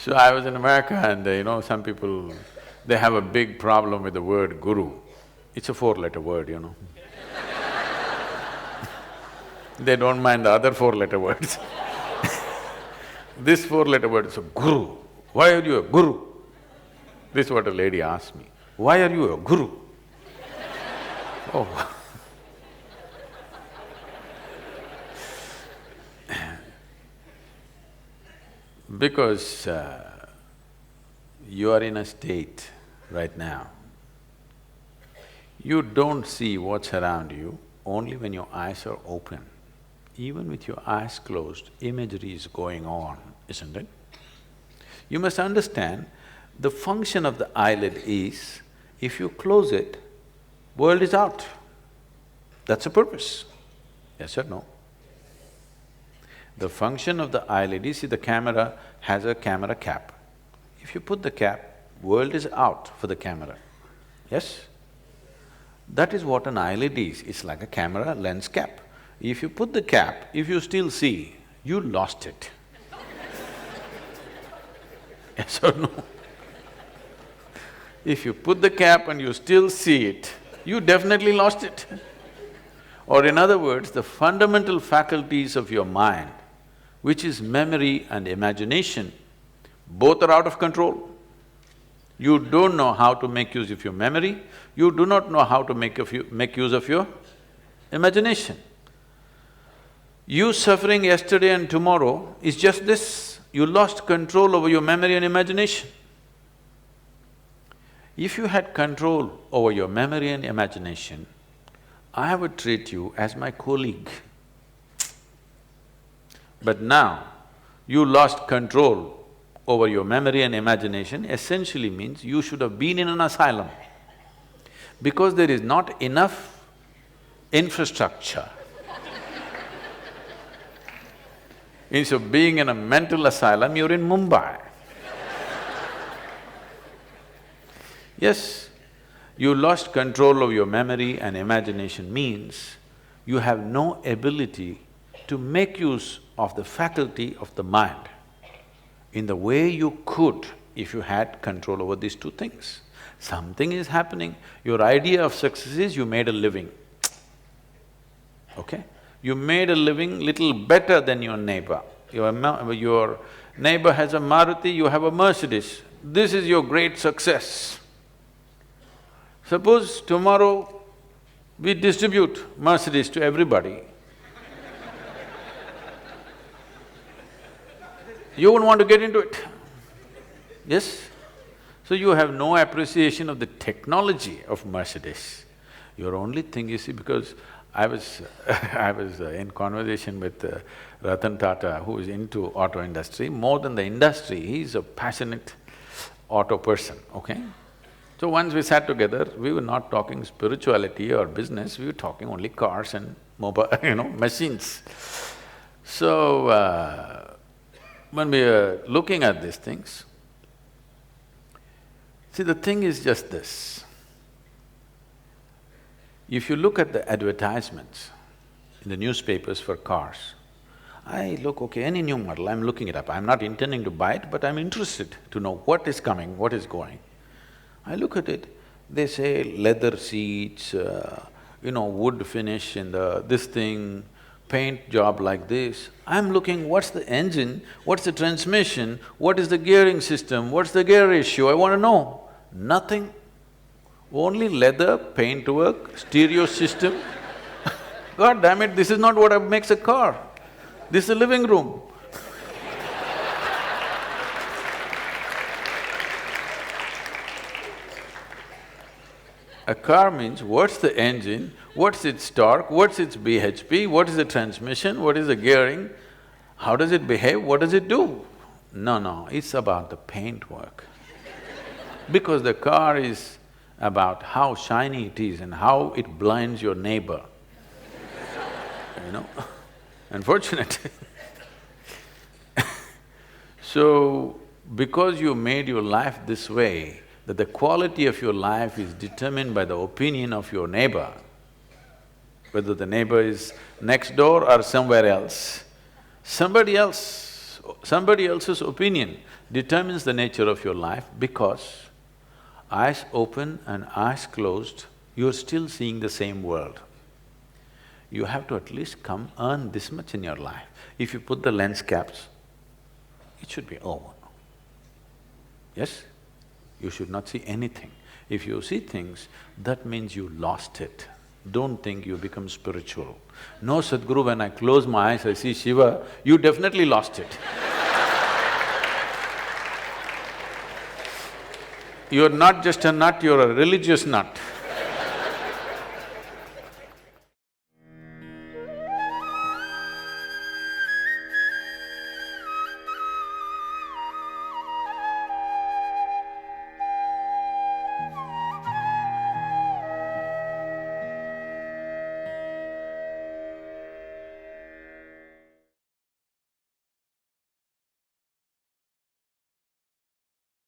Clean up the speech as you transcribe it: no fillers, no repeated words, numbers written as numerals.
So I was in America and some people, they have a big problem with the word guru. It's a four-letter word. They don't mind the other four-letter words. This four-letter word is a guru. Why are you a guru? This is what a lady asked me. Why are you a guru? Oh. Because you are in a state right now, you don't see what's around you only when your eyes are open. Even with your eyes closed, imagery is going on, isn't it? You must understand, the function of the eyelid is, if you close it, world is out. That's the purpose. Yes or no? The function of the eyelid is, see, the camera has a camera cap. If you put the cap, world is out for the camera. Yes? That is what an eyelid is, it's like a camera lens cap. If you put the cap, if you still see, you lost it. Yes or no? If you put the cap and you still see it, you definitely lost it. Or in other words, the fundamental faculties of your mind, which is memory and imagination, both are out of control. You don't know how to make use of your memory, you do not know how to make use of your imagination. You suffering yesterday and tomorrow is just this, you lost control over your memory and imagination. If you had control over your memory and imagination, I would treat you as my colleague. But now, you lost control over your memory and imagination, essentially means you should have been in an asylum. Because there is not enough infrastructure. Instead of being in a mental asylum, you're in Mumbai. Yes, you lost control of your memory and imagination means you have no ability to make use of the faculty of the mind in the way you could if you had control over these two things. Something is happening, your idea of success is you made a living, okay? You made a living little better than your neighbor. Your neighbor has a Maruti, you have a Mercedes. This is your great success. Suppose tomorrow we distribute Mercedes to everybody, you wouldn't want to get into it, yes? So you have no appreciation of the technology of Mercedes. Your only thing, you see, because I was in conversation with Ratan Tata, who is into auto industry. More than the industry, he's a passionate auto person, okay? So once we sat together, we were not talking spirituality or business, we were talking only cars and mobile, machines. So, when we are looking at these things, see, the thing is just this. If you look at the advertisements in the newspapers for cars, I look, okay, any new model, I'm looking it up. I'm not intending to buy it, but I'm interested to know what is coming, what is going. I look at it, they say leather seats, wood finish in this thing, paint job like this. I'm looking, what's the engine, what's the transmission, what is the gearing system, what's the gear ratio, I want to know. Nothing. Only leather, paintwork, stereo system. God damn it, this is not what makes a car. This is a living room. A car means what's the engine, what's its torque, what's its BHP, what is the transmission, what is the gearing, how does it behave, what does it do? No, it's about the paintwork. Because the car is about how shiny it is and how it blinds your neighbor, unfortunate. So, because you made your life this way, that the quality of your life is determined by the opinion of your neighbor, whether the neighbor is next door or somewhere else, somebody else Somebody else's opinion determines the nature of your life because eyes open and eyes closed, you're still seeing the same world. You have to at least come earn this much in your life. If you put the lens caps, it should be over. Yes? You should not see anything. If you see things, that means you lost it. Don't think you become spiritual. No, Sadhguru, when I close my eyes, I see Shiva, you definitely lost it. You're not just a nut, you're a religious nut.